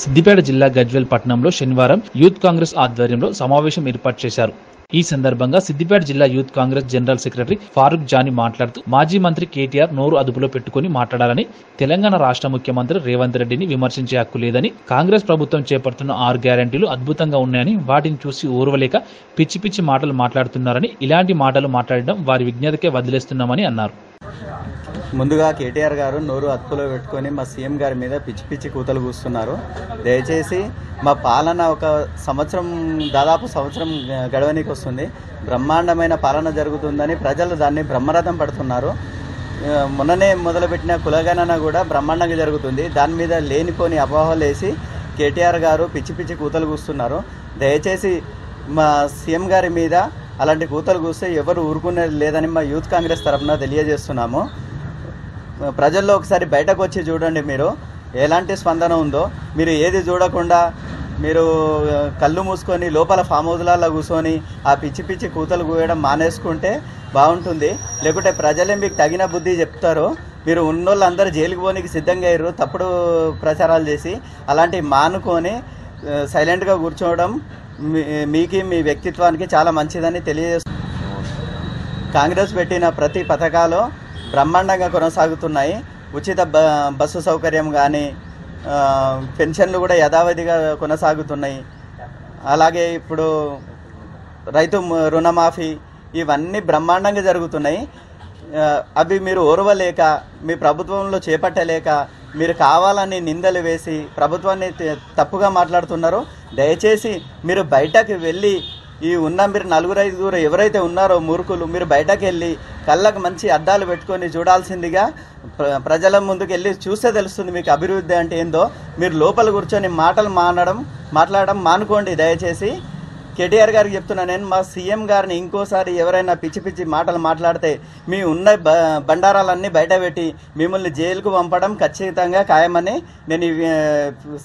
సిద్దిపేట జిల్లా గజ్వేల్ పట్టణంలో శనివారం యూత్ కాంగ్రెస్ ఆధ్వర్యంలో సమావేశం ఏర్పాటు చేశారు. ఈ సందర్భంగా సిద్దిపేట జిల్లా youth Congress general secretary Farooq Jani మాట్లాడుతూ మాజీ మంత్రి కేటీఆర్ నోరు అదుపులో పెట్టుకుని మాట్లాడాలని, తెలంగాణ రాష్ట్ర ముఖ్యమంత్రి రేవంత్ రెడ్డిని విమర్శించే హక్కు లేదని, కాంగ్రెస్ ప్రభుత్వం చేపడుతున్న 6 గ్యారెంటీలు అద్భుతంగా ఉన్నాయని, వాటిని చూసి ఓర్వలేక పిచ్చి పిచ్చి మాటలు మాట్లాడుతున్నారని, ఇలాంటి మాటలు మాట్లాడడం వారి విజ్ఞతకే వదిలేస్తున్నామని అన్నారు. ముందుగా కేటీఆర్ గారు నోరు అదుపులో పెట్టుకొని మా సీఎం గారి మీద పిచ్చి పిచ్చి కూతలు కూస్తున్నారు. దయచేసి మా పాలన ఒక దాదాపు సంవత్సరం గడవనికి వస్తుంది. బ్రహ్మాండమైన పాలన జరుగుతుందని ప్రజలు దాన్ని బ్రహ్మరథం పడుతున్నారు. మొన్ననే మొదలుపెట్టిన కులగణన కూడా బ్రహ్మాండంగా జరుగుతుంది. దాని మీద లేనిపోని అపోహలు వేసి కేటీఆర్ గారు పిచ్చి పిచ్చి కూతలు కూస్తున్నారు. దయచేసి మా సీఎం గారి మీద అలాంటి కూతలు కూస్తే ఎవరు ఊరుకునేది లేదని మా యూత్ కాంగ్రెస్ తరఫున తెలియజేస్తున్నాము. ప్రజల్లో ఒకసారి బయటకు వచ్చి చూడండి, మీరు ఎలాంటి స్పందన ఉందో. మీరు ఏది చూడకుండా మీరు కళ్ళు మూసుకొని లోపల ఫామ్ హౌస్లలో కూర్చొని ఆ పిచ్చి పిచ్చి కూతలు కూయడం మానేసుకుంటే బాగుంటుంది. లేకుంటే ప్రజలే మీకు తగిన బుద్ధి చెప్తారు. మీరు ఉన్నోళ్ళందరూ జైలుకు పోనీకి సిద్ధంగా అయ్యారు తప్పుడు ప్రచారాలు చేసి. అలాంటివి మానుకొని సైలెంట్గా కూర్చోవడం మీకు మీ వ్యక్తిత్వానికి చాలా మంచిదని తెలియజేస్తుంది. కాంగ్రెస్ పెట్టిన ప్రతి పథకాలు బ్రహ్మాండంగా కొనసాగుతున్నాయి. ఉచిత బస్సు సౌకర్యం కానీ, పెన్షన్లు కూడా యథావిధిగా కొనసాగుతున్నాయి. అలాగే ఇప్పుడు రైతు రుణమాఫీ, ఇవన్నీ బ్రహ్మాండంగా జరుగుతున్నాయి. అవి మీరు ఓర్వలేక, మీ ప్రభుత్వంలో చేపట్టలేక మీరు కావాలని నిందలు వేసి ప్రభుత్వాన్ని తప్పుగా మాట్లాడుతున్నారు. దయచేసి మీరు బయటకు వెళ్ళి మీరు 4-5 ఎవరైతే ఉన్నారో మూర్ఖులు, మీరు బయటకు వెళ్ళి కళ్ళకు మంచి అద్దాలు పెట్టుకొని చూడాల్సిందిగా ప్రజల ముందుకు వెళ్ళి చూస్తే తెలుస్తుంది మీకు అభివృద్ధి అంటే ఏందో. మీరు లోపల కూర్చొని మాట్లాడడం మానుకోండి దయచేసి. కేటీఆర్ గారికి చెప్తున్నా నేను, మా సీఎం గారిని ఇంకోసారి ఎవరైనా పిచ్చి పిచ్చి మాటలు మాట్లాడితే మీ ఉన్న బండారాలన్నీ బయటపెట్టి మిమ్మల్ని జైలుకు పంపడం ఖచ్చితంగా ఖాయమని నేను ఈ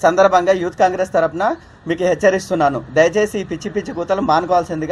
సందర్భంగా యూత్ కాంగ్రెస్ తరఫున మీకు హెచ్చరిస్తున్నాను. దయచేసి ఈ పిచ్చి పిచ్చి కూతలు మానుకోవాల్సిందిగా